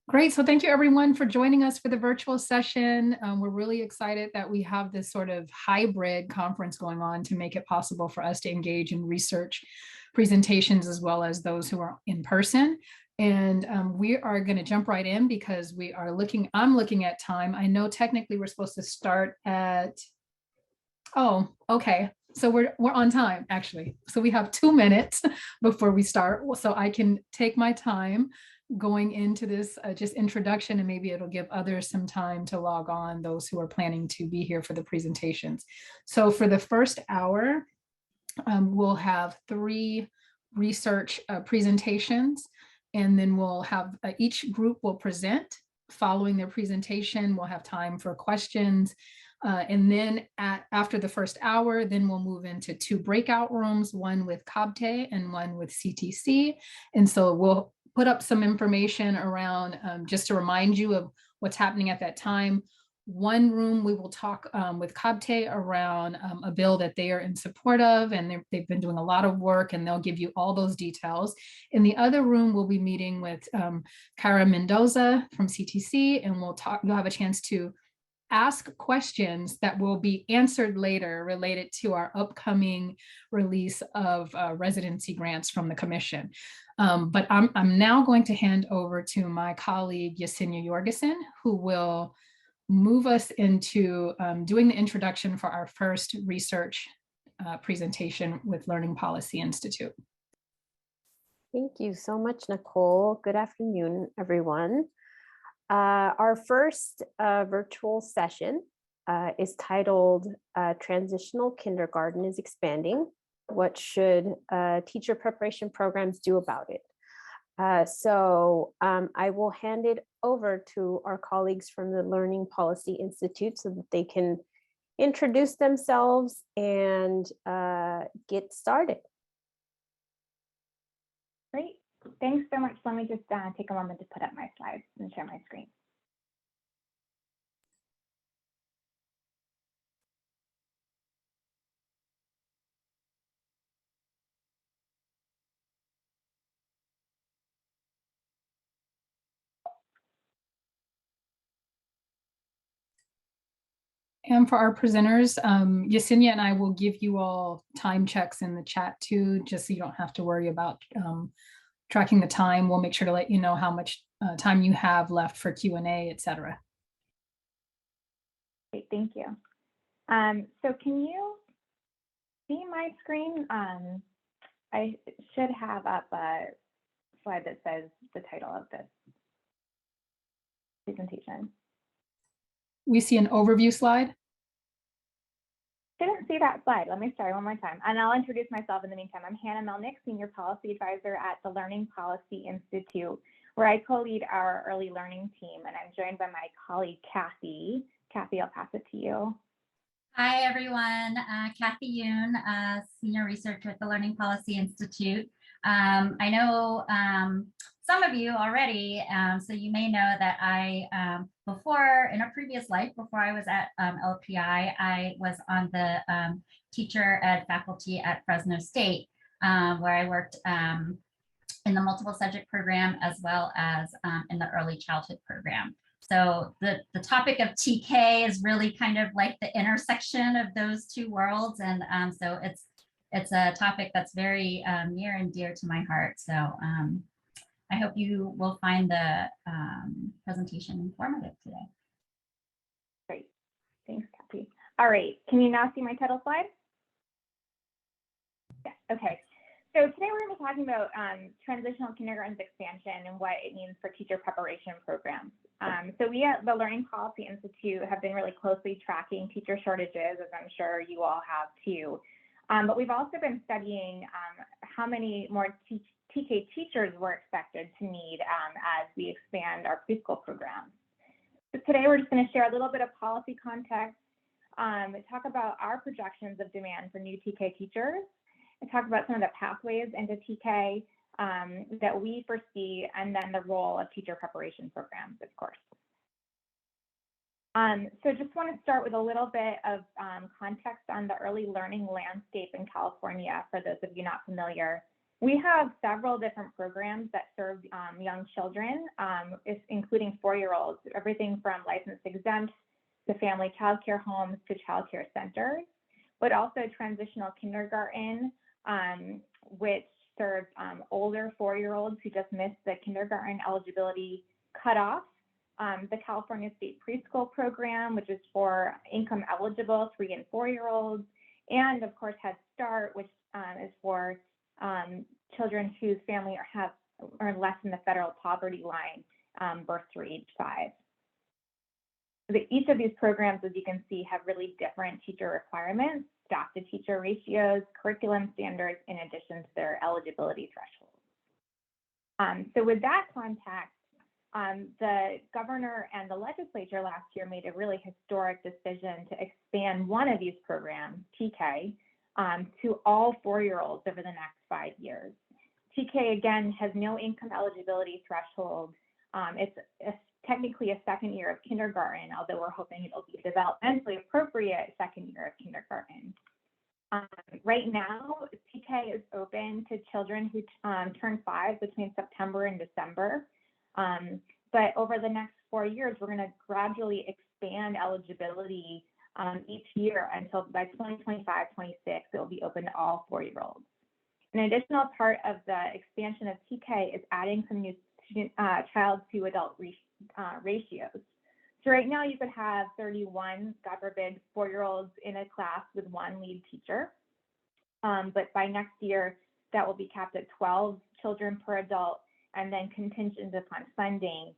Great. So thank you everyone for joining us for the virtual session. We're really excited that we have this sort of hybrid conference going on to make it possible for us to engage in research presentations as well as those who are in person. And we are going to jump right in because I'm looking at time. I know technically we're supposed to start at, oh, okay. So we're on time actually. So we have 2 minutes before we start. So I can take my time going into this just introduction, and maybe it'll give others some time to log on, those who are planning to be here for the presentations. So for the first hour, we'll have 3 research presentations, and then we'll have each group will present. Following their presentation, we'll have time for questions. And then after the first hour, then we'll move into 2 breakout rooms, one with COBTE and one with CTC. And so we'll put up some information around just to remind you of what's happening at that time. One room, we will talk with COBTE around a bill that they are in support of, and they've been doing a lot of work, and they'll give you all those details. In the other room, we'll be meeting with Cara Mendoza from CTC, and you'll have a chance to ask questions that will be answered later related to our upcoming release of residency grants from the commission. But I'm now going to hand over to my colleague, Yesenia Jorgensen, who will move us into doing the introduction for our first research presentation with Learning Policy Institute. Thank you so much, Nicole. Good afternoon, everyone. Our first virtual session is titled Transitional Kindergarten is Expanding. What should teacher preparation programs do about it? I will hand it over to our colleagues from the Learning Policy Institute so that they can introduce themselves and get started. Great. Thanks so much. Let me just take a moment to put up my slides and share my screen. And for our presenters, Yesenia and I will give you all time checks in the chat too, just so you don't have to worry about tracking the time. We'll make sure to let you know how much time you have left for Q&A, et cetera. Great, thank you. So can you see my screen? I should have up a slide that says the title of this presentation. We see an overview slide. Didn't see that slide. Let me start one more time. And I'll introduce myself in the meantime. I'm Hannah Melnick, Senior Policy Advisor at the Learning Policy Institute, where I co-lead our early learning team. And I'm joined by my colleague, Kathy. Kathy, I'll pass it to you. Hi, everyone. Kathy Yoon, Senior Researcher at the Learning Policy Institute. I know some of you already, so you may know that I, in a previous life, before I was at LPI, I was on the teacher ed faculty at Fresno State, where I worked in the multiple subject program as well as in the early childhood program. So the topic of TK is really kind of like the intersection of those two worlds. And so it's a topic that's very near and dear to my heart. So I hope you will find the presentation informative today. Great, thanks, Kathy. All right, can you now see my title slide? Yes, okay. So today we're going to be talking about transitional kindergarten's expansion and what it means for teacher preparation programs. So we at the Learning Policy Institute have been really closely tracking teacher shortages, as I'm sure you all have too. But we've also been studying how many more TK teachers we're expected to need as we expand our preschool programs. So today we're just going to share a little bit of policy context, talk about our projections of demand for new TK teachers, and talk about some of the pathways into TK that we foresee, and then the role of teacher preparation programs, of course. So just want to start with a little bit of context on the early learning landscape in California, for those of you not familiar. We have several different programs that serve young children, including 4-year-olds, everything from licensed exempt to family child care homes to child care centers, but also transitional kindergarten, which serves older 4-year-olds who just missed the kindergarten eligibility cutoff. The California State Preschool Program, which is for income eligible 3 and 4-year-olds, and of course Head Start, which is for children whose family are less than the federal poverty line, birth through age 5. Each of these programs, as you can see, have really different teacher requirements, staff to teacher ratios, curriculum standards, in addition to their eligibility thresholds. So with that context, the governor and the legislature last year made a really historic decision to expand one of these programs, TK, to all 4-year-olds over the next 5 years. TK, again, has no income eligibility threshold. It's technically a second year of kindergarten, although we're hoping it'll be developmentally appropriate second year of kindergarten. Right now, TK is open to children who turn 5 between September and December. But over the next 4 years, we're going to gradually expand eligibility each year until by 2025-26, it will be open to all 4-year-olds. An additional part of the expansion of TK is adding some new child to adult ratios. So right now you could have 31, God forbid, 4-year-olds in a class with 1 lead teacher. But by next year, that will be capped at 12 children per adult, and then contingent upon funding,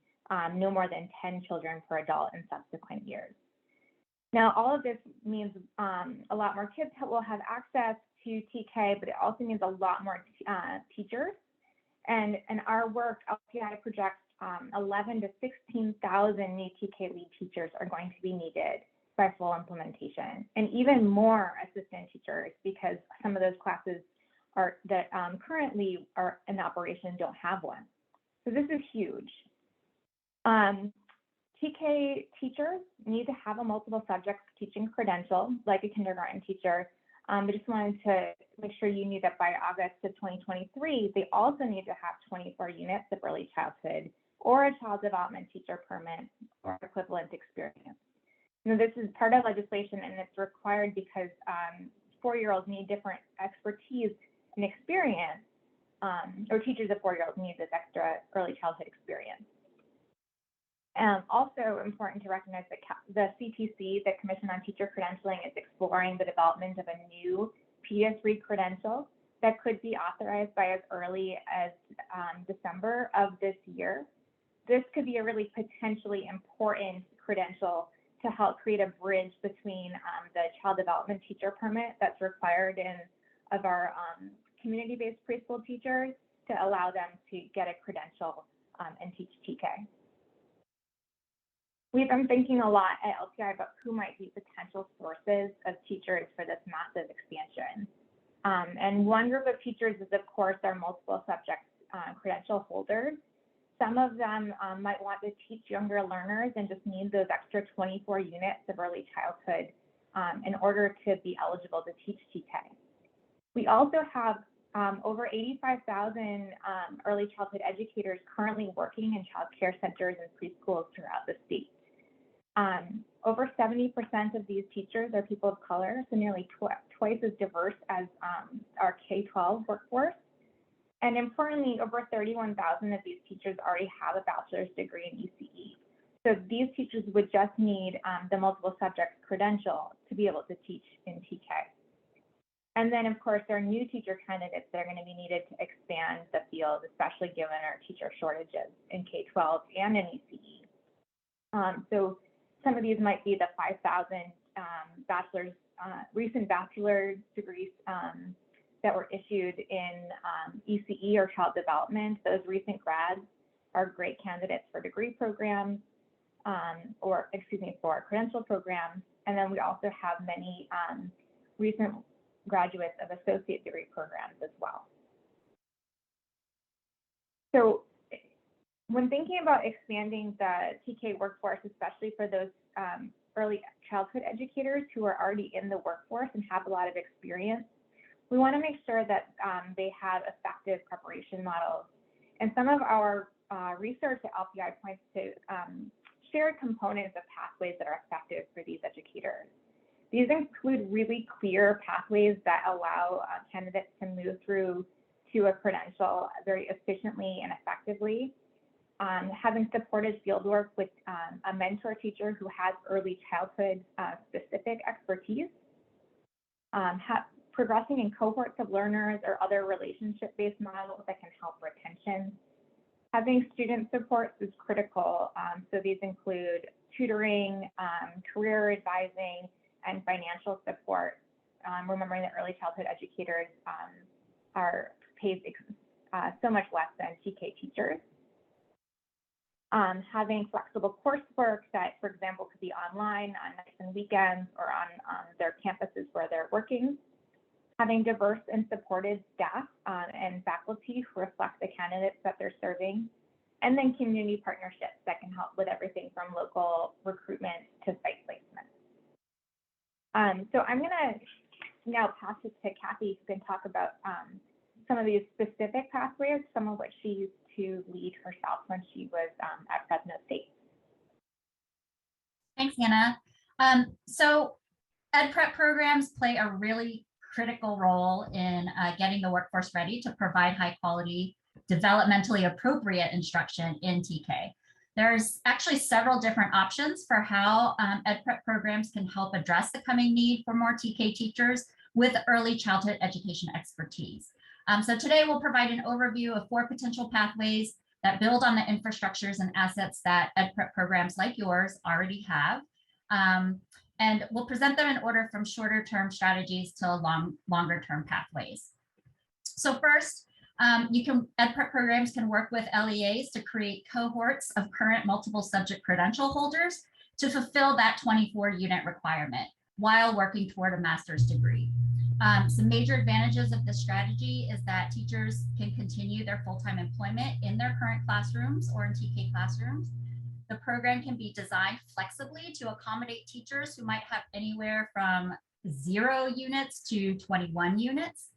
no more than 10 children per adult in subsequent years. Now, all of this means a lot more kids will have access to TK, but it also means a lot more teachers. And in our work, LPI projects 11 to 16,000 new TK lead teachers are going to be needed by full implementation, and even more assistant teachers, because some of those classes that currently are in operation don't have one. So this is huge. TK teachers need to have a multiple subjects teaching credential, like a kindergarten teacher. I just wanted to make sure you knew that by August of 2023, they also need to have 24 units of early childhood or a child development teacher permit or equivalent experience. Now, this is part of legislation, and it's required because 4-year-olds need different expertise and experience, or teachers of 4-year-olds need this extra early childhood experience. Also important to recognize that the CTC, the Commission on Teacher Credentialing, is exploring the development of a new PS3 credential that could be authorized by as early as December of this year. This could be a really potentially important credential to help create a bridge between the child development teacher permit that's required of our community-based preschool teachers to allow them to get a credential and teach TK. We've been thinking a lot at LPI about who might be potential sources of teachers for this massive expansion. And one group of teachers is, of course, our multiple subject credential holders. Some of them might want to teach younger learners and just need those extra 24 units of early childhood in order to be eligible to teach TK. We also have over 85,000 early childhood educators currently working in child care centers and preschools throughout the state. Over 70% of these teachers are people of color, so nearly twice as diverse as our K-12 workforce. And importantly, over 31,000 of these teachers already have a bachelor's degree in ECE. So these teachers would just need the multiple subjects credential to be able to teach in TK. And then, of course, there are new teacher candidates that are going to be needed to expand the field, especially given our teacher shortages in K-12 and in ECE. So some of these might be the 5,000 recent bachelor's degrees that were issued in ECE or child development. Those recent grads are great candidates for degree programs, for credential programs. And then we also have many recent graduates of associate degree programs as well. So when thinking about expanding the TK workforce, especially for those early childhood educators who are already in the workforce and have a lot of experience, We want to make sure that they have effective preparation models. And some of our research at LPI points to shared components of pathways that are effective for these educators. These include really clear pathways that allow candidates to move through to a credential very efficiently and effectively. Having supported fieldwork with a mentor teacher who has early childhood specific expertise. Progressing in cohorts of learners or other relationship-based models that can help retention. Having student supports is critical. So these include tutoring, career advising, and financial support. Remembering that early childhood educators are paid so much less than TK teachers. Having flexible coursework that, for example, could be online on nights and weekends or on their campuses where they're working. Having diverse and supported staff and faculty who reflect the candidates that they're serving. And then community partnerships that can help with everything from local recruitment to site placement. So I'm going to now pass it to Kathy, who can talk about some of these specific pathways, some of which she used to lead herself when she was at Fresno State. Thanks, Hannah. So ed prep programs play a really critical role in getting the workforce ready to provide high quality, developmentally appropriate instruction in TK. There's actually several different options for how ed prep programs can help address the coming need for more TK teachers with early childhood education expertise. So today we'll provide an overview of 4 potential pathways that build on the infrastructures and assets that ed prep programs like yours already have. And we'll present them in order from shorter term strategies to longer term pathways. So first, ed prep programs can work with LEAs to create cohorts of current multiple subject credential holders to fulfill that 24 unit requirement while working toward a master's degree. Some major advantages of this strategy is that teachers can continue their full-time employment in their current classrooms or in TK classrooms. The program can be designed flexibly to accommodate teachers who might have anywhere from 0 units to 21 units.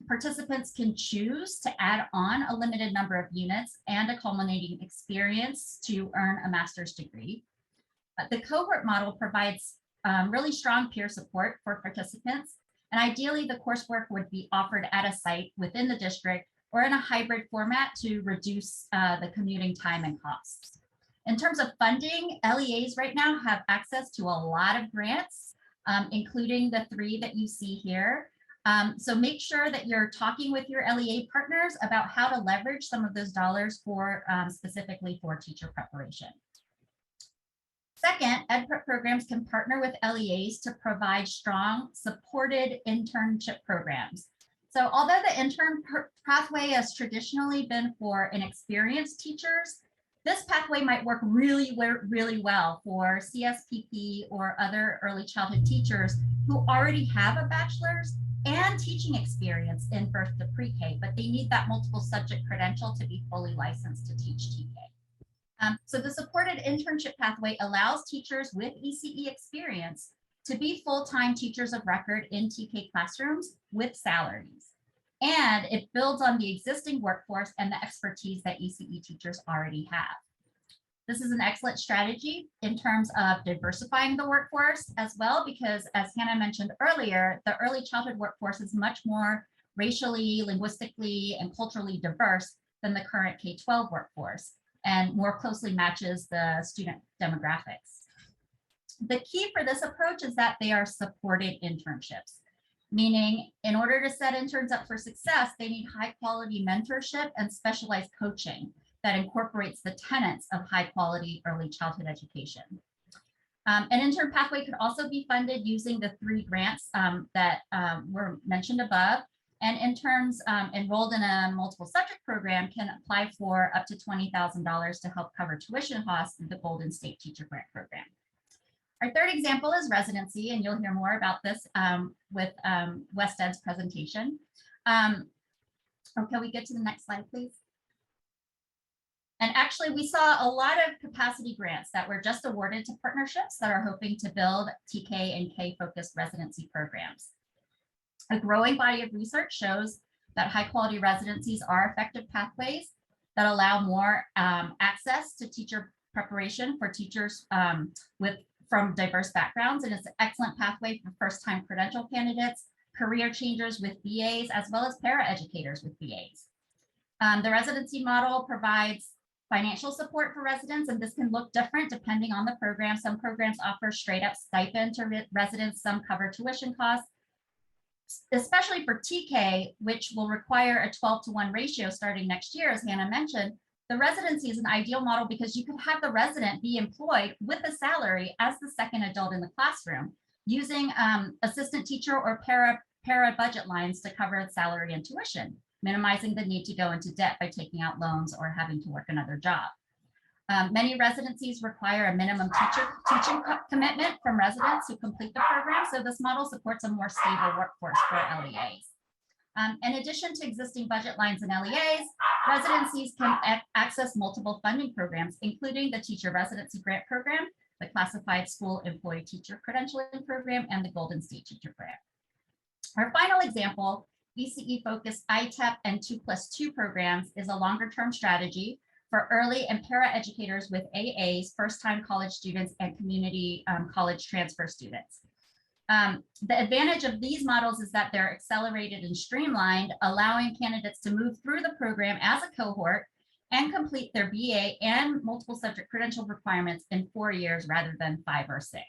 Participants can choose to add on a limited number of units and a culminating experience to earn a master's degree. The cohort model provides really strong peer support for participants. And ideally, the coursework would be offered at a site within the district or in a hybrid format to reduce the commuting time and costs. In terms of funding, LEAs right now have access to a lot of grants, including the 3 that you see here. So make sure that you're talking with your LEA partners about how to leverage some of those dollars for specifically for teacher preparation. Second, ed prep programs can partner with LEAs to provide strong supported internship programs. So although the intern pathway has traditionally been for inexperienced teachers, this pathway might work really well for CSPP or other early childhood teachers who already have a bachelor's and teaching experience in birth to pre-K, but they need that multiple subject credential to be fully licensed to teach TK. So the supported internship pathway allows teachers with ECE experience to be full-time teachers of record in TK classrooms with salaries. And it builds on the existing workforce and the expertise that ECE teachers already have. This is an excellent strategy in terms of diversifying the workforce as well, because as Hannah mentioned earlier, the early childhood workforce is much more racially, linguistically, and culturally diverse than the current K-12 workforce, and more closely matches the student demographics. The key for this approach is that they are supported internships, meaning in order to set interns up for success, they need high quality mentorship and specialized coaching that incorporates the tenets of high quality early childhood education. An intern pathway could also be funded using the 3 grants that were mentioned above. And interns enrolled in a multiple subject program can apply for up to $20,000 to help cover tuition costs through the Golden State Teacher Grant Program. Our third example is residency, and you'll hear more about this with West Ed's presentation. Or can we get to the next slide, please? And actually, we saw a lot of capacity grants that were just awarded to partnerships that are hoping to build TK and K-focused residency programs. A growing body of research shows that high quality residencies are effective pathways that allow more access to teacher preparation for teachers from diverse backgrounds. And it's an excellent pathway for first-time credential candidates, career changers with BAs, as well as para-educators with BAs. The residency model provides financial support for residents, and this can look different depending on the program. Some programs offer straight up stipend to residents, some cover tuition costs. Especially for TK, which will require a 12-to-1 ratio starting next year, as Hannah mentioned, the residency is an ideal model because you could have the resident be employed with a salary as the second adult in the classroom, using assistant teacher or para budget lines to cover salary and tuition, minimizing the need to go into debt by taking out loans or having to work another job. Many residencies require a minimum teaching commitment from residents who complete the program, so this model supports a more stable workforce for LEAs. In addition to existing budget lines and LEAs, residencies can access multiple funding programs, including the Teacher Residency Grant Program, the Classified School Employee Teacher Credentialing Program, and the Golden State Teacher Grant. Our final example, ECE-focused ITEP and 2+2 programs, is a longer-term strategy for early and para-educators with AAs, first-time college students, and community college transfer students. The advantage of these models is that they're accelerated and streamlined, allowing candidates to move through the program as a cohort and complete their BA and multiple subject credential requirements in 4 years rather than 5 or 6.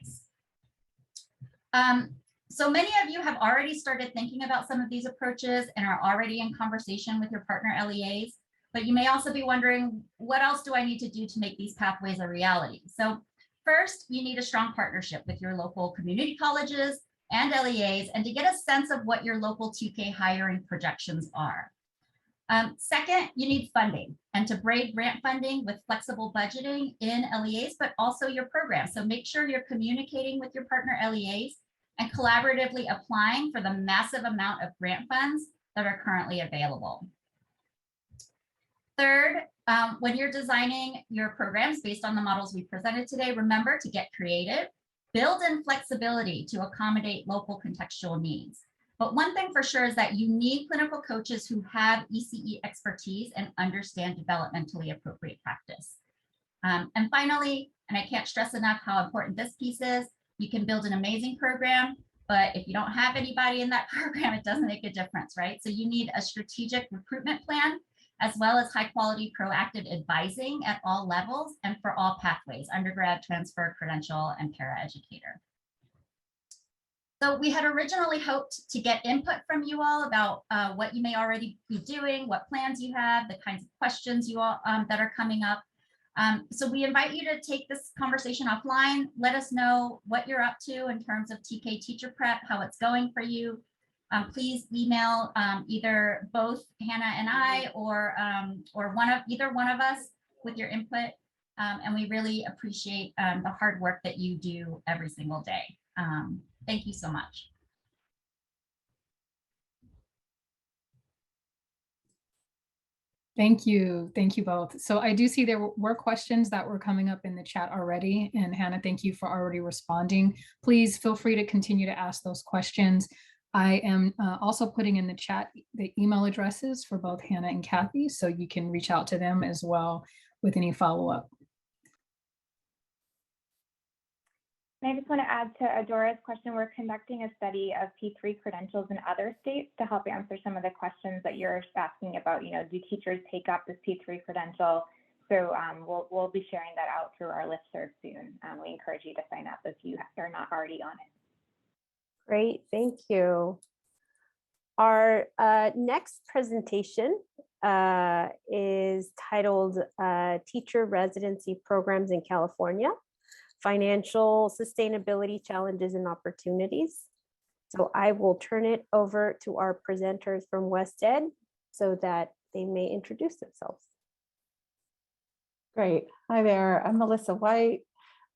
So many of you have already started thinking about some of these approaches and are already in conversation with your partner LEAs, but you may also be wondering, what else do I need to do to make these pathways a reality? So first, you need a strong partnership with your local community colleges and LEAs, and to get a sense of what your local TK hiring projections are. Second, you need funding, and to braid grant funding with flexible budgeting in LEAs, but also your program. So make sure you're communicating with your partner LEAs and collaboratively applying for the massive amount of grant funds that are currently available. Third, when you're designing your programs based on the models we presented today, remember to get creative, build in flexibility to accommodate local contextual needs. But one thing for sure is that you need clinical coaches who have ECE expertise and understand developmentally appropriate practice. And finally, and I can't stress enough how important this piece is, you can build an amazing program, but if you don't have anybody in that program, it doesn't make a difference, right? So you need a strategic recruitment plan, as well as high quality proactive advising at all levels and for all pathways, undergrad, transfer, credential, and paraeducator. So we had originally hoped to get input from you all about what you may already be doing, what plans you have, the kinds of questions you all that are coming up. So we invite you to take this conversation offline. Let us know what you're up to in terms of TK teacher prep, how it's going for you. Please email either both Hannah and I or either one of us with your input. And we really appreciate the hard work that you do every single day. Thank you so much. Thank you. Thank you both. So I do see there were questions that were coming up in the chat already. And Hannah, thank you for already responding. Please feel free to continue to ask those questions. I am also putting in the chat the email addresses for both Hannah and Kathy, so you can reach out to them as well with any follow-up. And I just want to add to Adora's question, we're conducting a study of P3 credentials in other states to help answer some of the questions that you're asking about, you know, do teachers take up this P3 credential? So we'll be sharing that out through our listserv soon. We encourage you to sign up if you are not already on it. Great, thank you. Our next presentation is titled Teacher Residency Programs in California, Financial Sustainability Challenges and Opportunities. So I will turn it over to our presenters from West Ed so that they may introduce themselves. Great. Hi there. I'm Melissa White.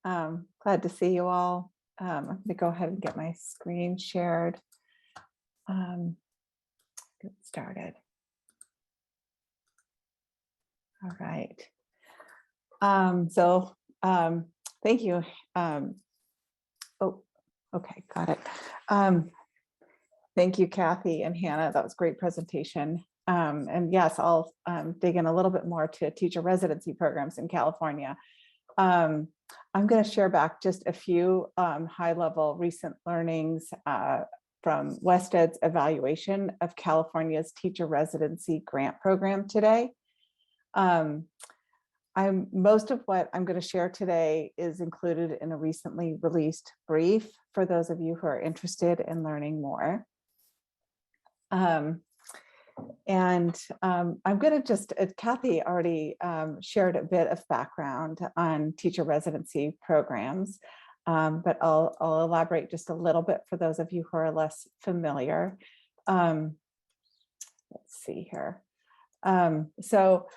Glad to see you all. I'm going to go ahead and get my screen shared. Get started. All right. Thank you. Oh, okay, got it. Thank you, Kathy and Hannah. That was a great presentation. And yes, I'll dig in a little bit more to teacher residency programs in California. I'm going to share back just a few high-level recent learnings from WestEd's evaluation of California's teacher residency grant program today. Most of what I'm going to share today is included in a recently released brief for those of you who are interested in learning more. I'm going to just, Kathy already shared a bit of background on teacher residency programs, but I'll elaborate just a little bit for those of you who are less familiar. Let's see here. So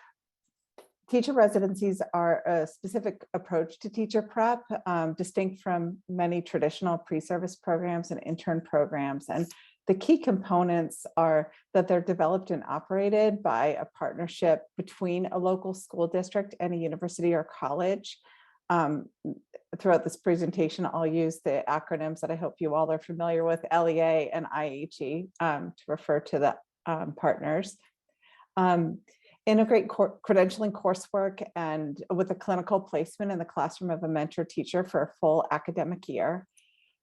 teacher residencies are a specific approach to teacher prep, distinct from many traditional pre-service programs and intern programs. And the key components are that they're developed and operated by a partnership between a local school district and a university or college. Throughout this presentation, I'll use the acronyms that I hope you all are familiar with, LEA and IHE, to refer to the partners. Integrate credentialing coursework and with a clinical placement in the classroom of a mentor teacher for a full academic year.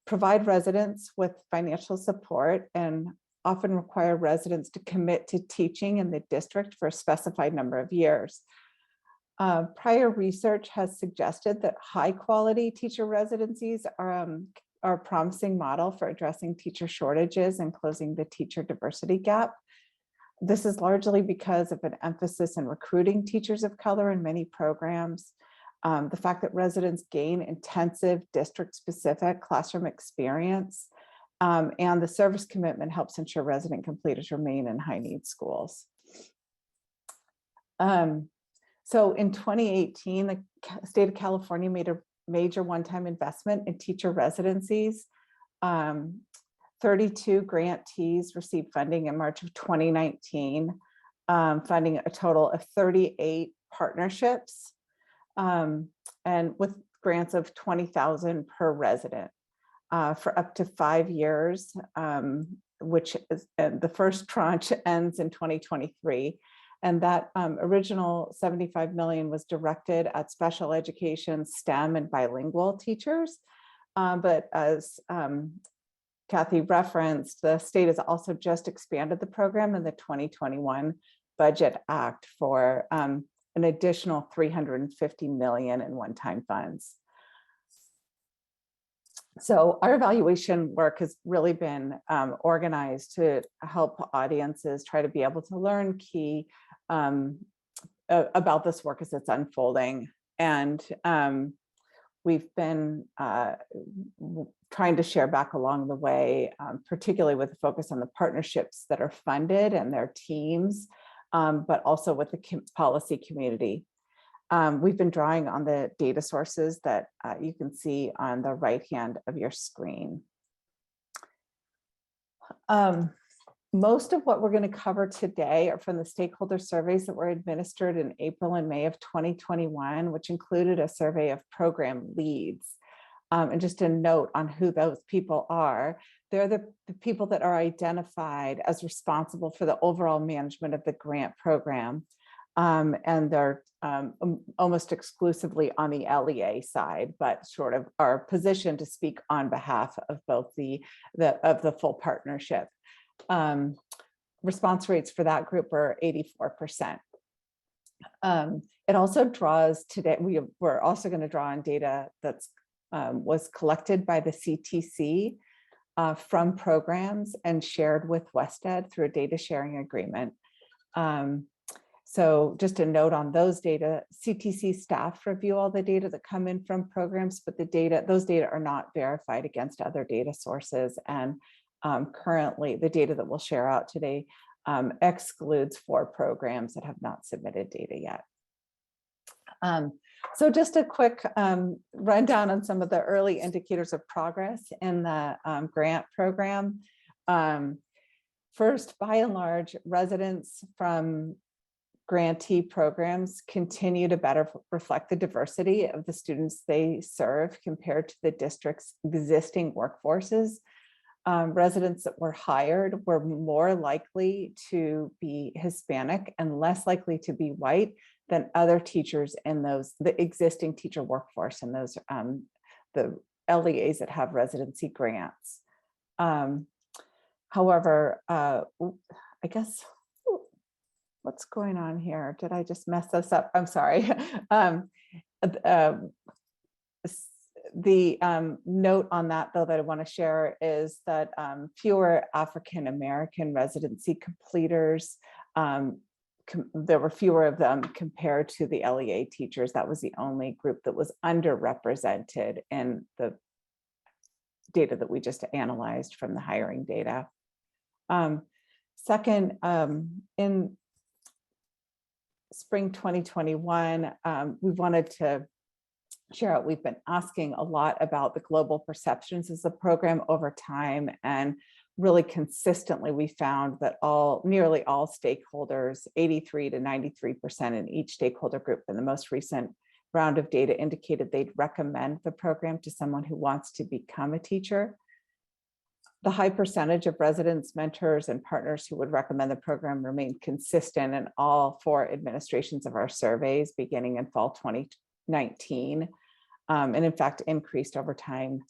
Provide residents with financial support and often require residents to commit to teaching in the district for a specified number of years. Prior research has suggested that high quality teacher residencies are a promising model for addressing teacher shortages and closing the teacher diversity gap. This is largely because of an emphasis in recruiting teachers of color in many programs. The fact that residents gain intensive district-specific classroom experience, and the service commitment helps ensure resident completers remain in high-need schools. So in 2018, the state of California made a major one-time investment in teacher residencies. 32 grantees received funding in March of 2019, funding a total of 38 partnerships, and with grants of $20,000 per resident for up to 5 years, which is the first tranche ends in 2023. And that original $75 million was directed at special education, STEM, and bilingual teachers. But as Kathy referenced, the state has also just expanded the program in the 2021 Budget Act for an additional $350 million in one-time funds. So our evaluation work has really been organized to help audiences try to be able to learn key about this work as it's unfolding. And we've been trying to share back along the way, particularly with a focus on the partnerships that are funded and their teams, but also with the policy community. We've been drawing on the data sources that you can see on the right hand of your screen. Most of what we're going to cover today are from the stakeholder surveys that were administered in April and May of 2021, which included a survey of program leads. And just a note on who those people are. They're the people that are identified as responsible for the overall management of the grant program. And they're almost exclusively on the LEA side, but sort of are positioned to speak on behalf of both the full partnership. Response rates for that group are 84%. It also draws today, we're also going to draw on data that's was collected by the CTC from programs and shared with WestEd through a data sharing agreement. So just a note on those data, CTC staff review all the data that come in from programs, but those data are not verified against other data sources. And currently the data that we'll share out today excludes 4 programs that have not submitted data yet. So just a quick rundown on some of the early indicators of progress in the grant program. First, by and large, residents from grantee programs continue to better reflect the diversity of the students they serve compared to the district's existing workforces. residents that were hired were more likely to be Hispanic and less likely to be white than other teachers in the existing teacher workforce and those the LEAs that have residency grants. However, I guess, what's going on here? Did I just mess this up? I'm sorry. The note on that, though, that I want to share is that fewer African-American residency completers, there were fewer of them compared to the LEA teachers. That was the only group that was underrepresented in the data that we just analyzed from the hiring data. Second, in spring 2021, we wanted to share out, we've been asking a lot about the global perceptions of the program over time, and really consistently we found that nearly all stakeholders, 83 to 93% in each stakeholder group in the most recent round of data, indicated they'd recommend the program to someone who wants to become a teacher. The high percentage of residents, mentors, and partners who would recommend the program remained consistent in all 4 administrations of our surveys beginning in fall 2019, and in fact increased over time.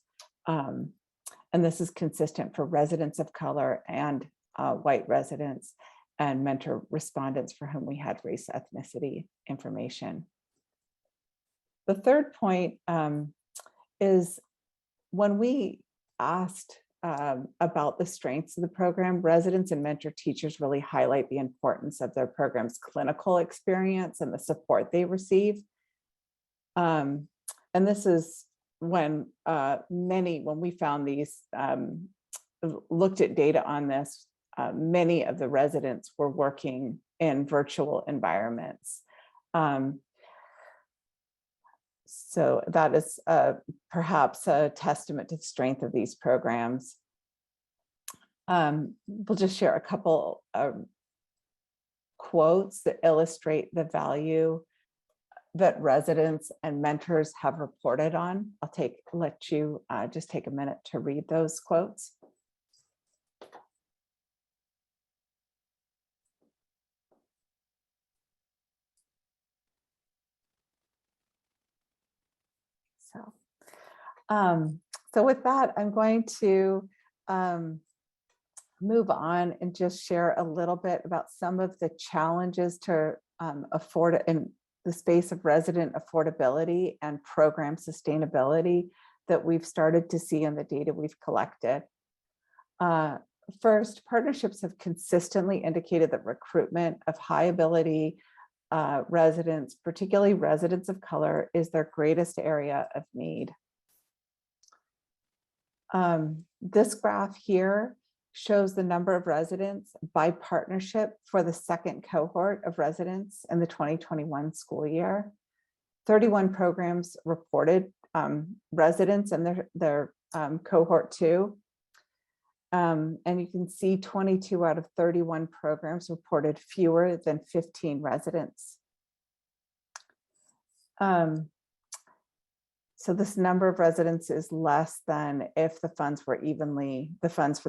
And this is consistent for residents of color and white residents and mentor respondents for whom we had race ethnicity information. The third point is when we asked about the strengths of the program, residents and mentor teachers really highlight the importance of their program's clinical experience and the support they receive. And this is when when we found these, looked at data on this, many of the residents were working in virtual environments. So that is perhaps a testament to the strength of these programs. We'll just share a couple quotes that illustrate the value that residents and mentors have reported on. I'll let you just take a minute to read those quotes. So with that, I'm going to move on and just share a little bit about some of the challenges to afford in the space of resident affordability and program sustainability that we've started to see in the data we've collected. First, partnerships have consistently indicated that recruitment of high ability residents, particularly residents of color, is their greatest area of need. This graph here shows the number of residents by partnership for the second cohort of residents in the 2021 school year. 31 programs reported residents in their cohort 2. And you can see 22 out of 31 programs reported fewer than 15 residents. So this number of residents is less than if the funds for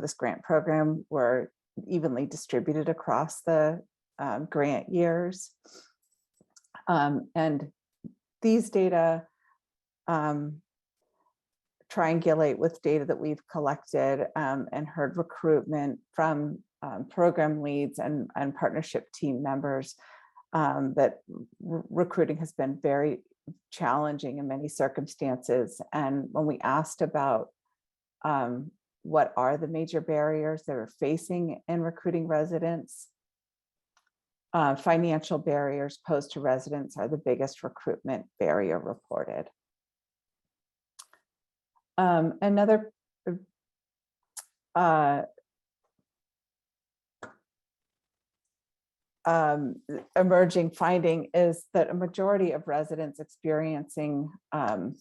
this grant program were evenly distributed across the grant years. And these data triangulate with data that we've collected and heard recruitment from program leads and partnership team members that recruiting has been very challenging in many circumstances. And when we asked about what are the major barriers that are facing in recruiting residents, financial barriers posed to residents are the biggest recruitment barrier reported. Another emerging finding is that a majority of residents experiencing, what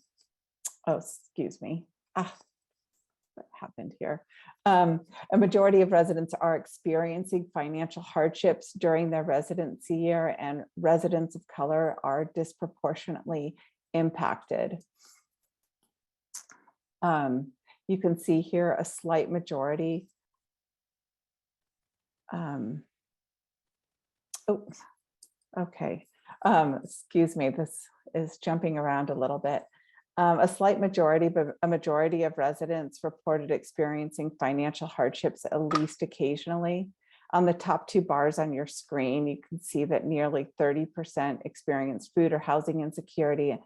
happened here? A majority of residents are experiencing financial hardships during their residency year, and residents of color are disproportionately impacted. You can see here a slight majority. Oh, okay. Excuse me, this is jumping around a little bit. A slight majority, but a majority of residents reported experiencing financial hardships at least occasionally. On the top two bars on your screen, you can see that nearly 30% experienced food or housing insecurity.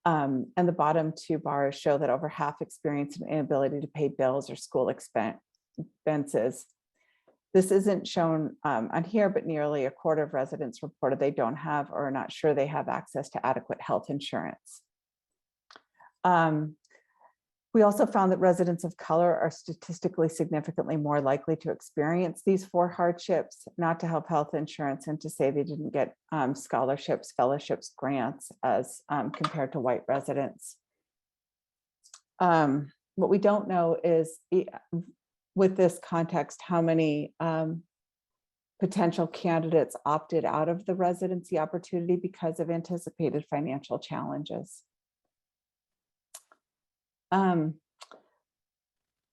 And the bottom two bars show that over half experienced an inability to pay bills or school expenses. This isn't shown on here, but nearly a quarter of residents reported they don't have or are not sure they have access to adequate health insurance. We also found that residents of color are statistically significantly more likely to experience these four hardships, not to have health insurance and to say they didn't get scholarships, fellowships, grants as compared to white residents. What we don't know is, with this context, how many potential candidates opted out of the residency opportunity because of anticipated financial challenges.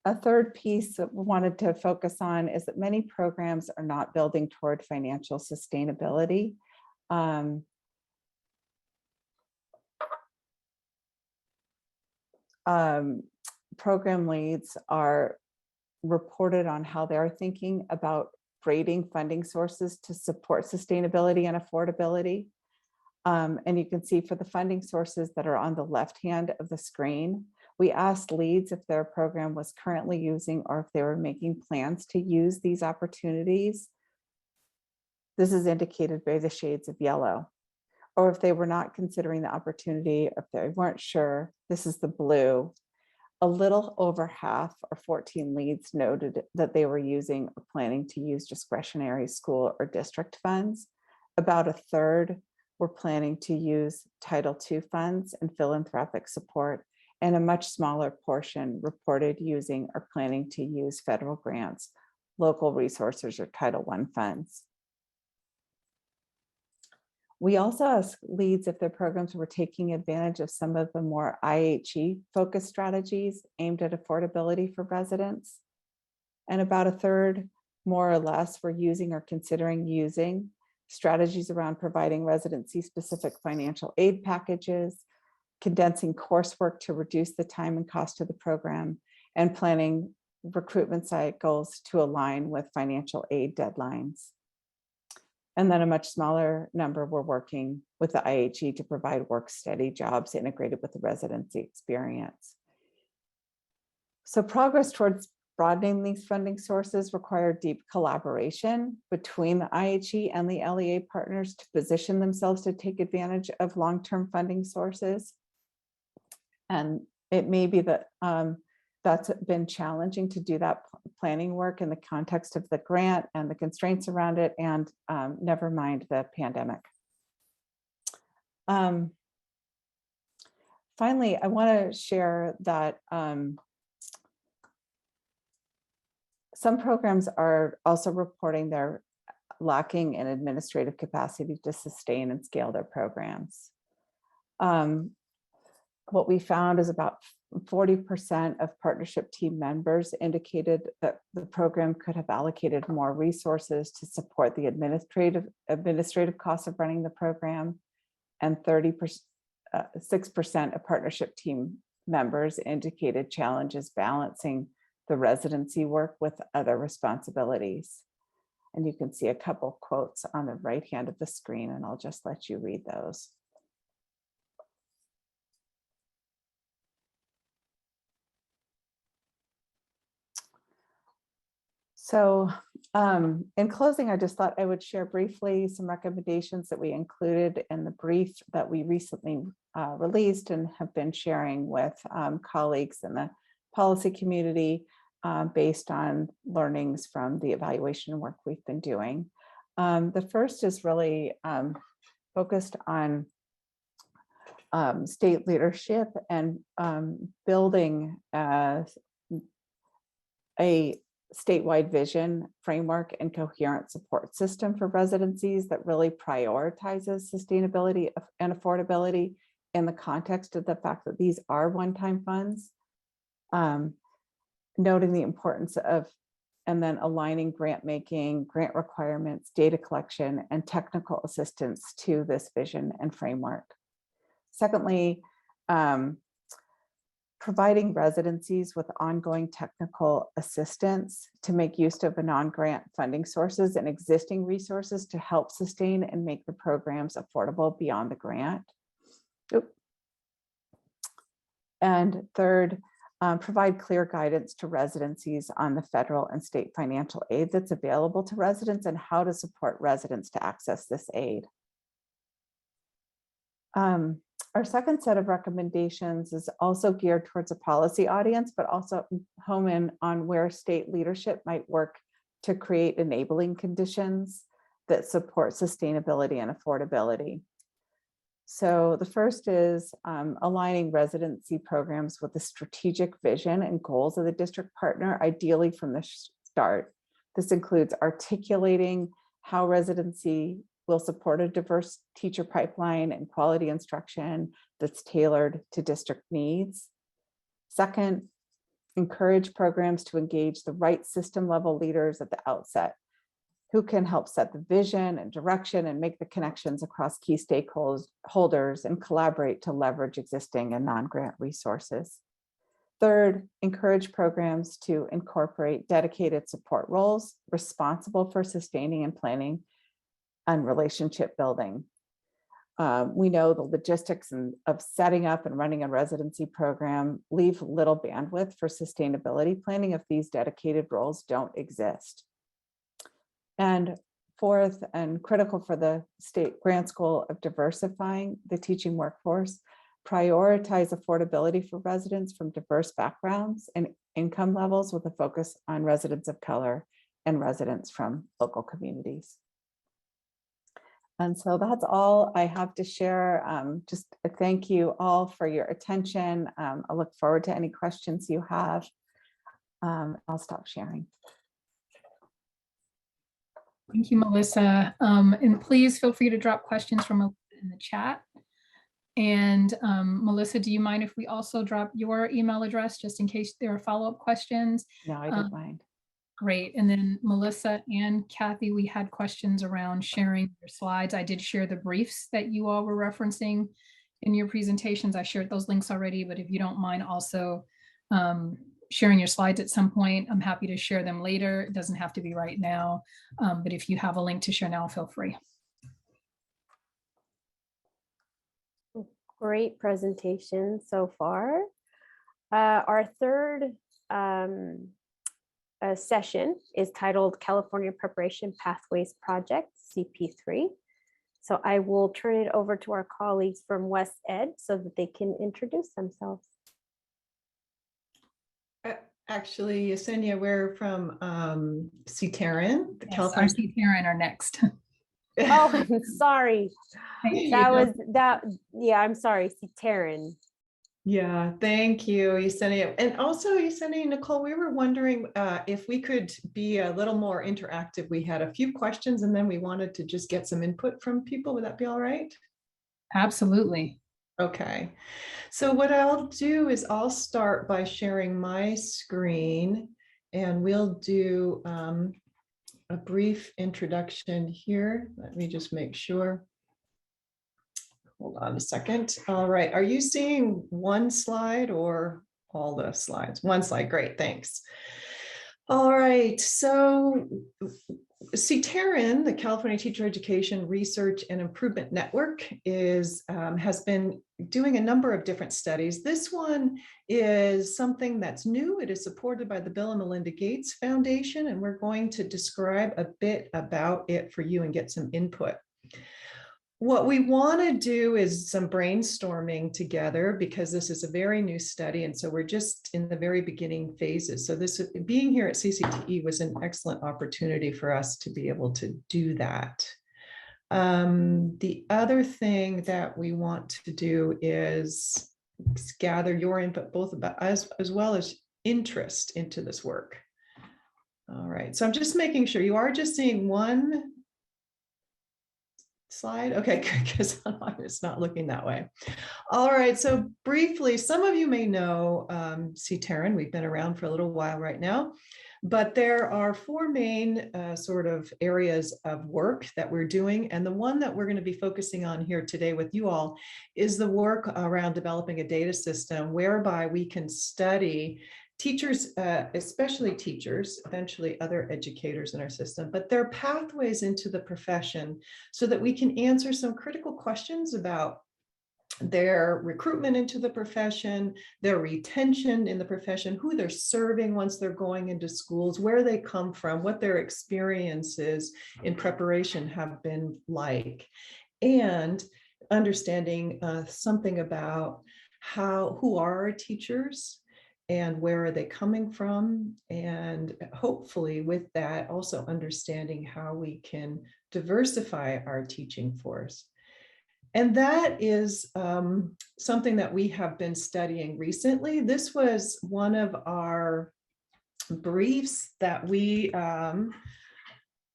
A third piece that we wanted to focus on is that many programs are not building toward financial sustainability. Program leads are reported on how they're thinking about grading funding sources to support sustainability and affordability. And you can see for the funding sources that are on the left hand of the screen, we asked leads if their program was currently using or if they were making plans to use these opportunities. This is indicated by the shades of yellow. Or if they were not considering the opportunity, if they weren't sure, this is the blue. A little over half, or 14 leads, noted that they were using or planning to use discretionary school or district funds. About a third were planning to use Title II funds and philanthropic support, and a much smaller portion reported using or planning to use federal grants, local resources, or Title I funds. We also asked leads if their programs were taking advantage of some of the more IHE-focused strategies aimed at affordability for residents. And about a third, more or less, were using or considering using strategies around providing residency-specific financial aid packages, condensing coursework to reduce the time and cost of the program, and planning recruitment cycles to align with financial aid deadlines. And then a much smaller number were working with the IHE to provide work-steady jobs integrated with the residency experience. So progress towards broadening these funding sources required deep collaboration between the IHE and the LEA partners to position themselves to take advantage of long-term funding sources. And it may be that that's been challenging to do that planning work in the context of the grant and the constraints around it, and never mind the pandemic. Finally, I want to share that some programs are also reporting they're lacking in administrative capacity to sustain and scale their programs. What we found is about 40% of partnership team members indicated that the program could have allocated more resources to support the administrative costs of running the program, and 6% of partnership team members indicated challenges balancing the residency work with other responsibilities. And you can see a couple quotes on the right hand of the screen, and I'll just let you read those. So in closing, I just thought I would share briefly some recommendations that we included in the brief that we recently released and have been sharing with colleagues in the policy community based on learnings from the evaluation work we've been doing. The first is really focused on state leadership and building a statewide vision, framework, and coherent support system for residencies that really prioritizes sustainability and affordability in the context of the fact that these are one-time funds. noting the importance of, and then aligning grant making, grant requirements, data collection, and technical assistance to this vision and framework. Secondly, providing residencies with ongoing technical assistance to make use of a non-grant funding sources and existing resources to help sustain and make the programs affordable beyond the grant. And third, provide clear guidance to residencies on the federal and state financial aid that's available to residents and how to support residents to access this aid. Our second set of recommendations is also geared towards a policy audience, but also home in on where state leadership might work to create enabling conditions that support sustainability and affordability. So the first is aligning residency programs with the strategic vision and goals of the district partner, ideally from the start. This includes articulating how residency will support a diverse teacher pipeline and quality instruction that's tailored to district needs. Second, encourage programs to engage the right system level leaders at the outset, who can help set the vision and direction and make the connections across key stakeholders and collaborate to leverage existing and non-grant resources. Third, encourage programs to incorporate dedicated support roles responsible for sustaining and planning and relationship building. We know the logistics of setting up and running a residency program leave little bandwidth for sustainability planning if these dedicated roles don't exist. And fourth, and critical for the state grants goal of diversifying the teaching workforce, prioritize affordability for residents from diverse backgrounds and income levels with a focus on residents of color and residents from local communities. And so that's all I have to share. Just thank you all for your attention. I look forward to any questions you have. I'll stop sharing. Thank you, Melissa. And please feel free to drop questions from Melissa in the chat. And Melissa, do you mind if we also drop your email address just in case there are follow-up questions? No, I don't mind. Great. And then Melissa and Kathy, we had questions around sharing your slides. I did share the briefs that you all were referencing in your presentations. I shared those links already, but if you don't mind also sharing your slides at some point, I'm happy to share them later. It doesn't have to be right now, but if you have a link to share now, feel free. Great presentation so far. Our third session is titled California Preparation Pathways Project, CP3. So I will turn it over to our colleagues from West Ed so that they can introduce themselves. Actually, Yesenia, we're from CTARN, the Yes, California. our CTARN are next. Oh, I'm sorry. I'm sorry, CTARN. Yeah, thank you, Yesenia. And also, Yesenia, Nicole, we were wondering if we could be a little more interactive. We had a few questions and then we wanted to just get some input from people. Would that be all right? Absolutely. Okay. So what I'll do is I'll start by sharing my screen and we'll do a brief introduction here. Let me just make sure. Hold on a second. All right. Are you seeing one slide or all the slides? One slide. Great. Thanks. All right. So CTARN, the California Teacher Education Research and Improvement Network, has been doing a number of different studies. This one is something that's new. It is supported by the Bill and Melinda Gates Foundation, and we're going to describe a bit about it for you and get some input. What we want to do is some brainstorming together because this is a very new study. And so we're just in the very beginning phases. So this being here at CCTE was an excellent opportunity for us to be able to do that. The other thing that we want to do is gather your input, both about as well as interest into this work. All right. So I'm just making sure you are just seeing one slide? Okay, because it's not looking that way. All right, so briefly, some of you may know CTERN. We've been around for a little while right now, but there are four main sort of areas of work that we're doing. And the one that we're going to be focusing on here today with you all is the work around developing a data system whereby we can study teachers, especially teachers, eventually other educators in our system, but their pathways into the profession so that we can answer some critical questions about their recruitment into the profession, their retention in the profession, who they're serving once they're going into schools, where they come from, what their experiences in preparation have been like, and understanding something about who are our teachers and where are they coming from, and hopefully with that also understanding how we can diversify our teaching force. And that is something that we have been studying recently. This was one of our briefs that we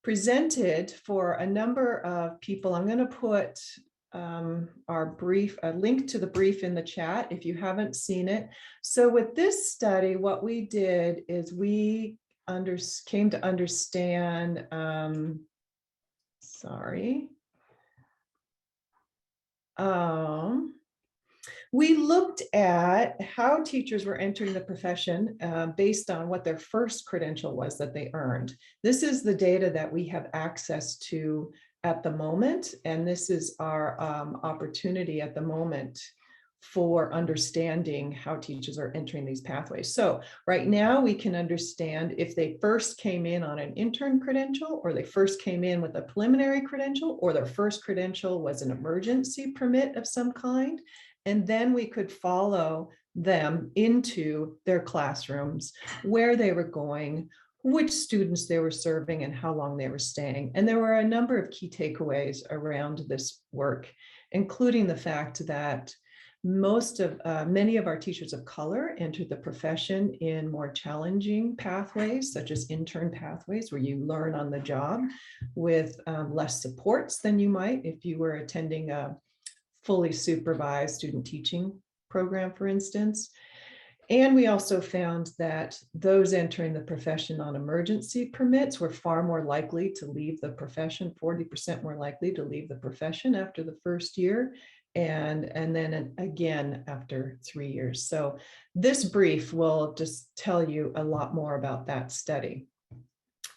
presented for a number of people. I'm going to put our brief, a link to the brief in the chat if you haven't seen it. So with this study, what we did is we came to understand, we looked at how teachers were entering the profession based on what their first credential was that they earned. This is the data that we have access to at the moment, and this is our opportunity at the moment for understanding how teachers are entering these pathways. So right now we can understand if they first came in on an intern credential, or they first came in with a preliminary credential, or their first credential was an emergency permit of some kind. And then we could follow them into their classrooms, where they were going, which students they were serving, and how long they were staying. And there were a number of key takeaways around this work, including the fact that many of our teachers of color entered the profession in more challenging pathways, such as intern pathways, where you learn on the job with less supports than you might if you were attending a fully supervised student teaching program, for instance. And we also found that those entering the profession on emergency permits were far more likely to leave the profession, 40% more likely to leave the profession after the first year, and then again after 3 years. So this brief will just tell you a lot more about that study.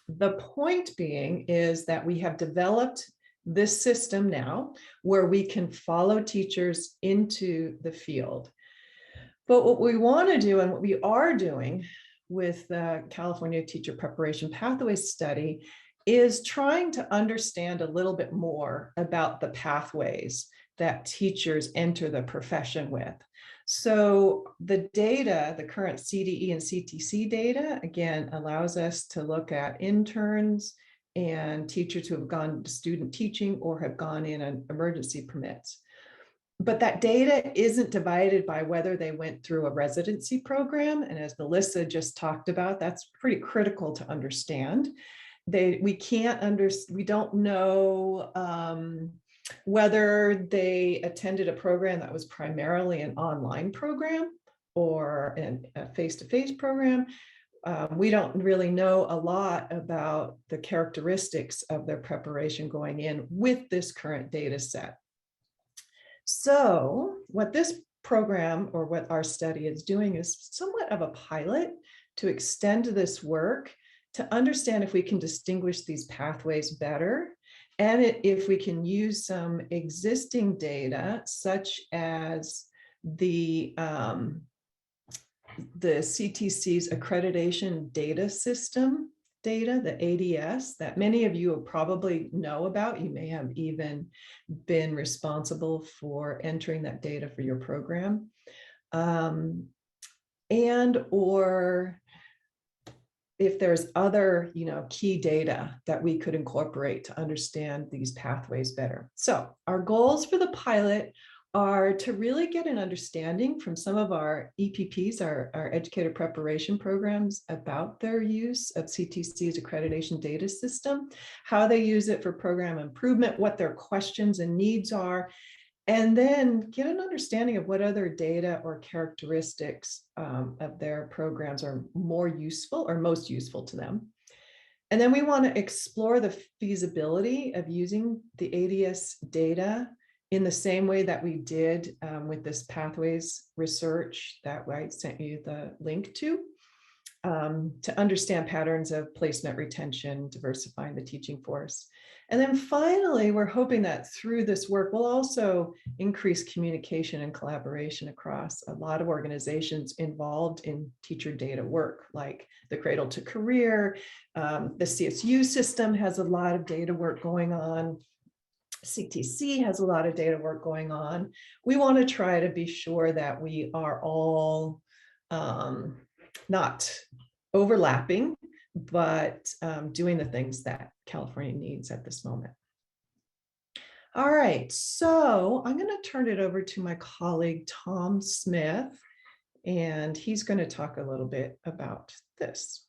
The point being is that we have developed this system now where we can follow teachers into the field. But what we want to do, and what we are doing with the California Teacher Preparation Pathways Study, is trying to understand a little bit more about the pathways that teachers enter the profession with. So the data, the current CDE and CTC data, again, allows us to look at interns and teachers who have gone to student teaching or have gone in on emergency permits. But that data isn't divided by whether they went through a residency program. And as Melissa just talked about, that's pretty critical to understand. We don't know whether they attended a program that was primarily an online program or a face-to-face program. We don't really know a lot about the characteristics of their preparation going in with this current data set. So what this program, or what our study is doing, is somewhat of a pilot to extend this work to understand if we can distinguish these pathways better, and if we can use some existing data, such as the CTC's accreditation data system data, the ADS, that many of you probably know about. You may have even been responsible for entering that data for your program, and or if there's other, key data that we could incorporate to understand these pathways better. So our goals for the pilot are to really get an understanding from some of our EPPs, our educator preparation programs, about their use of CTC's accreditation data system, how they use it for program improvement, what their questions and needs are, and then get an understanding of what other data or characteristics of their programs are more useful or most useful to them. And then we want to explore the feasibility of using the ADS data in the same way that we did with this pathways research that I sent you the link to understand patterns of placement retention, diversifying the teaching force. And then finally, we're hoping that through this work, we'll also increase communication and collaboration across a lot of organizations involved in teacher data work, like the Cradle to Career. The CSU system has a lot of data work going on. CTC has a lot of data work going on. We want to try to be sure that we are all not overlapping, but doing the things that California needs at this moment. All right, so I'm going to turn it over to my colleague, Tom Smith, and he's going to talk a little bit about this.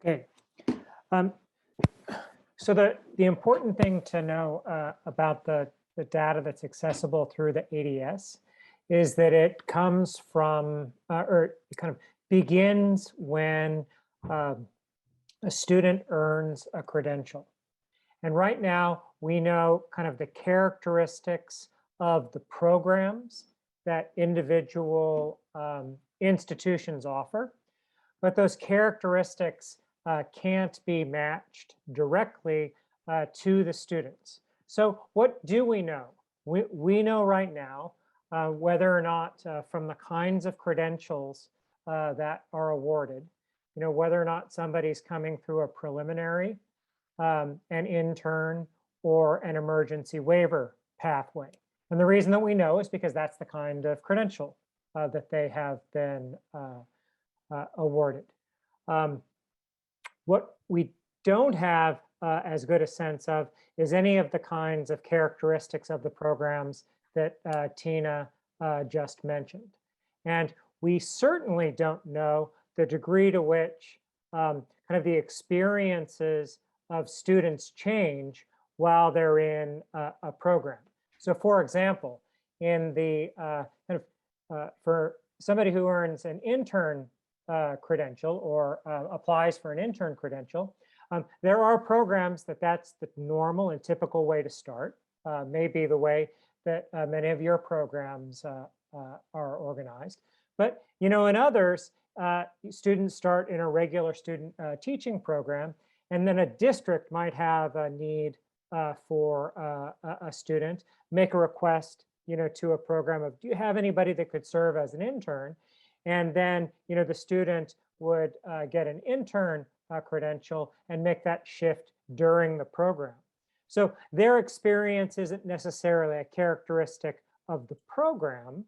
Okay. So the important thing to know about the data that's accessible through the ADS is that it comes from, or it kind of begins when a student earns a credential. And right now, we know kind of the characteristics of the programs that individual institutions offer, but those characteristics can't be matched directly to the students. So what do we know? We know right now whether or not from the kinds of credentials that are awarded, whether or not somebody's coming through a preliminary, an intern, or an emergency waiver pathway. And the reason that we know is because that's the kind of credential that they have been awarded. What we don't have as good a sense of is any of the kinds of characteristics of the programs that Tina just mentioned. And we certainly don't know the degree to which kind of the experiences of students change while they're in a program. So for example, in the for somebody who earns an intern credential or applies for an intern credential, there are programs that's the normal and typical way to start, maybe the way that many of your programs are organized. But in others, students start in a regular student teaching program, and then a district might have a need for a student, make a request to a program of, do you have anybody that could serve as an intern? And then the student would get an intern credential and make that shift during the program. So their experience isn't necessarily a characteristic of the program,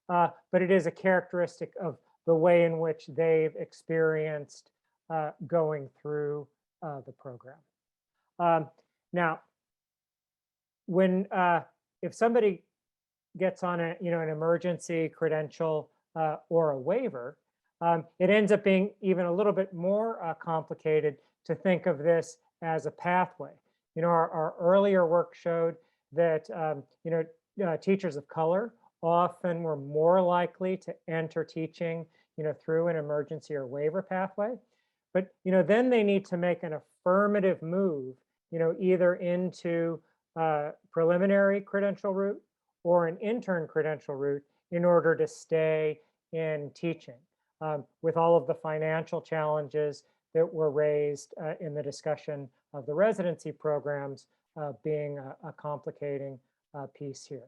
but it is a characteristic of the way in which they've experienced going through the program. Now, when if somebody gets on an emergency credential or a waiver, it ends up being even a little bit more complicated to think of this as a pathway. Our earlier work showed that teachers of color often were more likely to enter teaching through an emergency or waiver pathway. But then they need to make an affirmative move either into preliminary credential route or an intern credential route in order to stay in teaching, with all of the financial challenges that were raised in the discussion of the residency programs being a complicating piece here.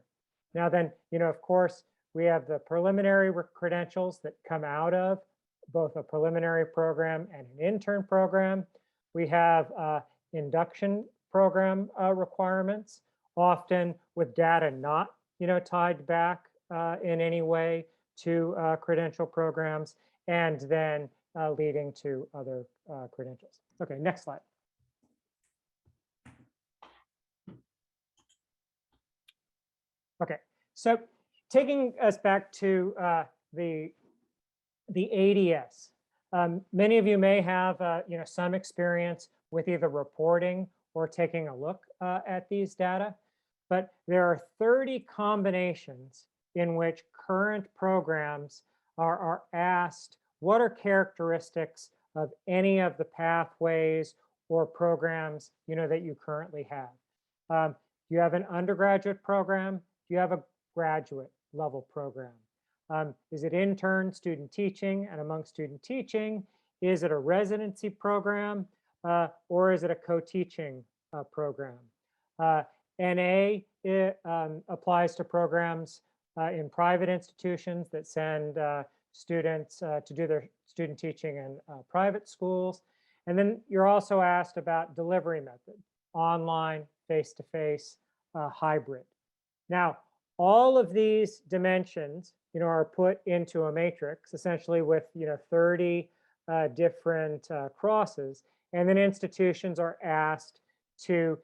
Now then, of course, we have the preliminary credentials that come out of both a preliminary program and an intern program. We have induction program requirements, often with data not tied back in any way to credential programs, and then leading to other credentials. Okay, next slide. Okay, so taking us back to the ADS, many of you may have some experience with either reporting or taking a look at these data, but there are 30 combinations in which current programs are asked what are characteristics of any of the pathways or programs that you currently have. Do you have an undergraduate program? Do you have a graduate level program? Is it intern student teaching? And among student teaching, is it a residency program or is it a co-teaching program? NA applies to programs in private institutions that send students to do their student teaching in private schools. And then you're also asked about delivery method, online, face-to-face, hybrid. Now, all of these dimensions are put into a matrix, essentially with 30 different crosses, and then institutions are asked to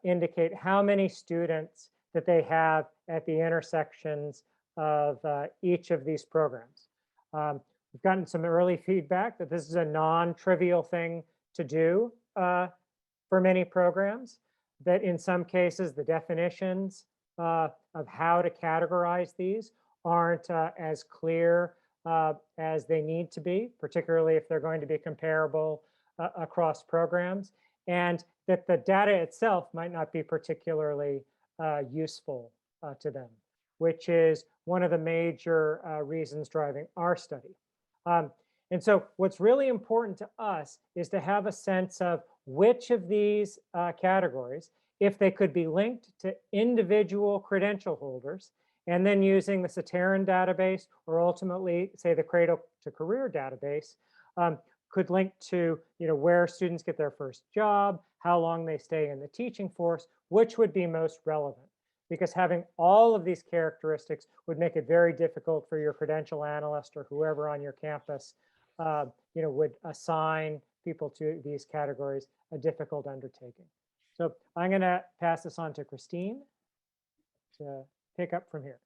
indicate how many students that they have at the intersections of each of these programs. We've gotten some early feedback that this is a non-trivial thing to do for many programs, that in some cases the definitions of how to categorize these aren't as clear as they need to be, particularly if they're going to be comparable across programs, and that the data itself might not be particularly useful to them, which is one of the major reasons driving our study. And so what's really important to us is to have a sense of which of these categories, if they could be linked to individual credential holders, and then using the Sateran database, or ultimately, say, the Cradle to Career database, could link to where students get their first job, how long they stay in the teaching force, which would be most relevant. Because having all of these characteristics would make it very difficult for your credential analyst or whoever on your campus would assign people to these categories, a difficult undertaking. So I'm going to pass this on to Christine to pick up from here.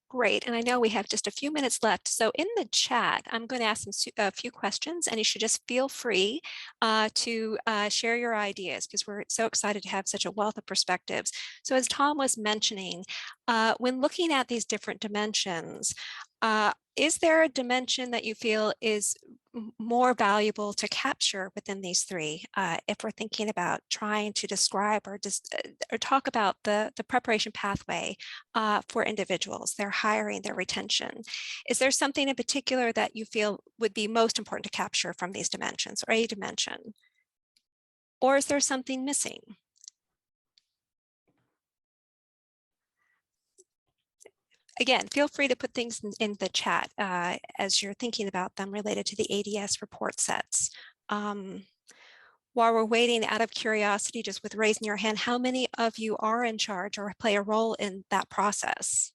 Great, and I know we have just a few minutes left. So in the chat, I'm going to ask a few questions, and you should just feel free to share your ideas, because we're so excited to have such a wealth of perspectives. So as Tom was mentioning, when looking at these different dimensions, is there a dimension that you feel is more valuable to capture within these three, if we're thinking about trying to describe or talk about the preparation pathway for individuals, their hiring, their retention? Is there something in particular that you feel would be most important to capture from these dimensions, or a dimension? Or is there something missing? Again, feel free to put things in the chat as you're thinking about them related to the ADS report sets. While we're waiting, out of curiosity, just with raising your hand, how many of you are in charge or play a role in that process?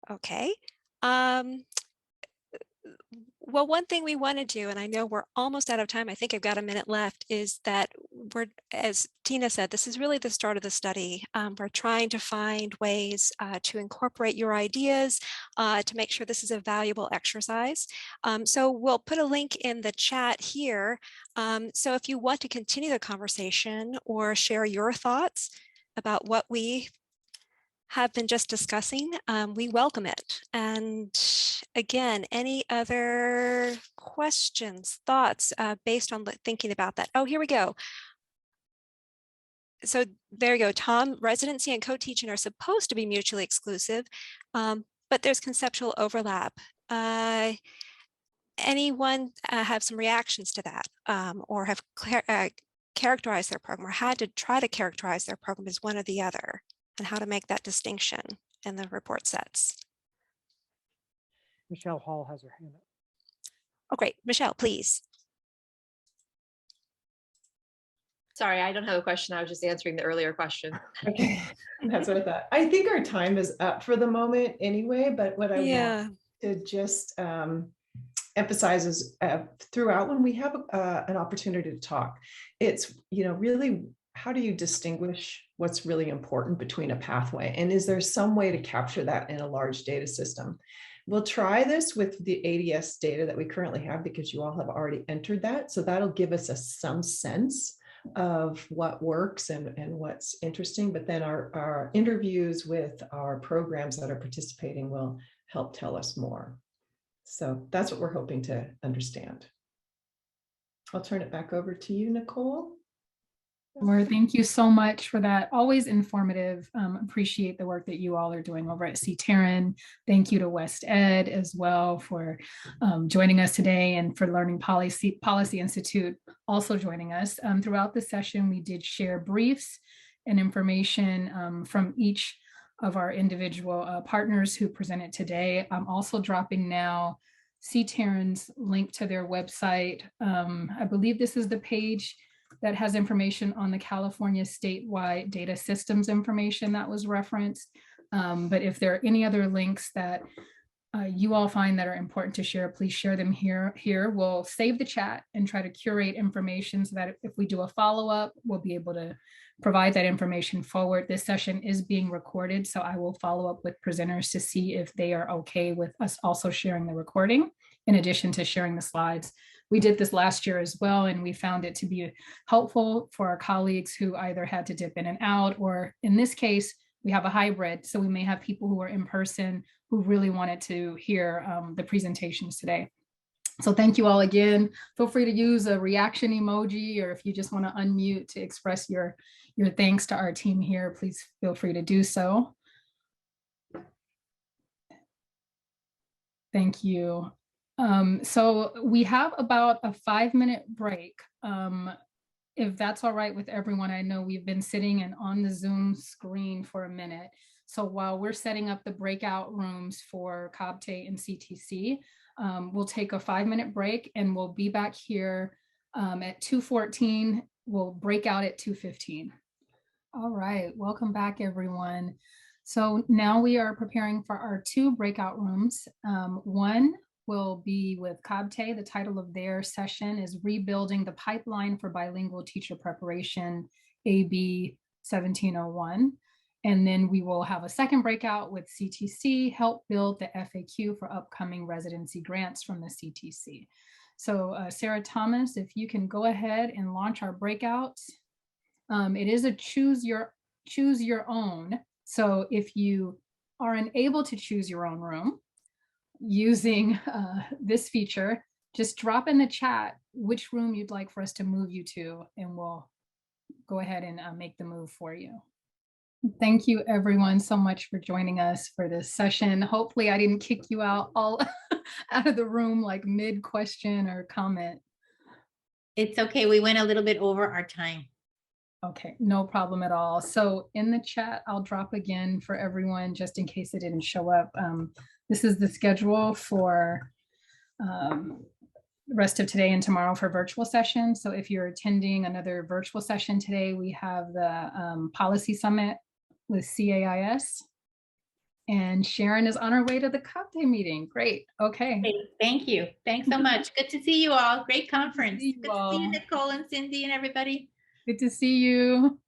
Okay. Well, one thing we want to do, and I know we're almost out of time, I think I've got a minute left, is that we're, as Tina said, this is really the start of the study. We're trying to find ways to incorporate your ideas to make sure this is a valuable exercise. So we'll put a link in the chat here. So if you want to continue the conversation or share your thoughts about what we have been just discussing, we welcome it. And again, any other questions, thoughts based on thinking about that? Oh, here we go. So there you go, Tom. Residency and co-teaching are supposed to be mutually exclusive, but there's conceptual overlap. Anyone have some reactions to that, or have characterized their program, or had to try to characterize their program as one or the other, and how to make that distinction in the report sets? Michelle Hall has her hand up. Oh, great. Michelle, please. Sorry, I don't have a question. I was just answering the earlier question. Okay, that's what I thought. I think our time is up for the moment anyway, but what I want to just emphasizes throughout when we have an opportunity to talk, it's, really, how do you distinguish what's really important between a pathway? And is there some way to capture that in a large data system? We'll try this with the ADS data that we currently have, because you all have already entered that. So that'll give us some sense of what works and what's interesting. But then our interviews with our programs that are participating will help tell us more. So that's what we're hoping to understand. I'll turn it back over to you, Nicole. Sure. Thank you so much for that. Always informative. Appreciate the work that you all are doing over at CTERN. Thank you to West Ed as well for joining us today, and for Learning Policy Institute also joining us. Throughout the session, we did share briefs and information from each of our individual partners who presented today. I'm also dropping now CTERN's link to their website. I believe this is the page that has information on the California statewide data systems information that was referenced. But if there are any other links that you all find that are important to share, please share them here. We'll save the chat and try to curate information so that if we do a follow-up, we'll be able to provide that information forward. This session is being recorded, so I will follow up with presenters to see if they are okay with us also sharing the recording in addition to sharing the slides. We did this last year as well, and we found it to be helpful for our colleagues who either had to dip in and out, or in this case, we have a hybrid. So we may have people who are in person who really wanted to hear the presentations today. So thank you all again. Feel free to use a reaction emoji, or if you just want to unmute to express your thanks to our team here, please feel free to do so. Thank you. So we have about a 5-minute break. If that's all right with everyone. I know we've been sitting and on the Zoom screen for a minute. So while we're setting up the breakout rooms for COBTE and CTC, we'll take a 5-minute break, and we'll be back here at 2:14. We'll break out at 2:15. All right, welcome back, everyone. So now we are preparing for our 2 breakout rooms. One will be with COBTE. The title of their session is Rebuilding the Pipeline for Bilingual Teacher Preparation, AB 1701. And then we will have a second breakout with CTC, help build the FAQ for upcoming residency grants from the CTC. So Sarah Thomas, if you can go ahead and launch our breakouts. It is a choose your own. So if you are unable to choose your own room, using this feature, just drop in the chat which room you'd like for us to move you to, and we'll go ahead and make the move for you. Thank you everyone so much for joining us for this session. Hopefully I didn't kick you out all out of the room like mid question or comment. It's okay. We went a little bit over our time. Okay, no problem at all. So in the chat, I'll drop again for everyone just in case it didn't show up. This is the schedule for the rest of today and tomorrow for virtual sessions. So if you're attending another virtual session today, we have the Policy Summit with CAIS. And Sharon is on her way to the COBTE meeting. Great. Okay. Great. Thank you. Thanks so much. Good to see you all. Great conference. Good to see you, all. Nicole and Cindy and everybody. Good to see you.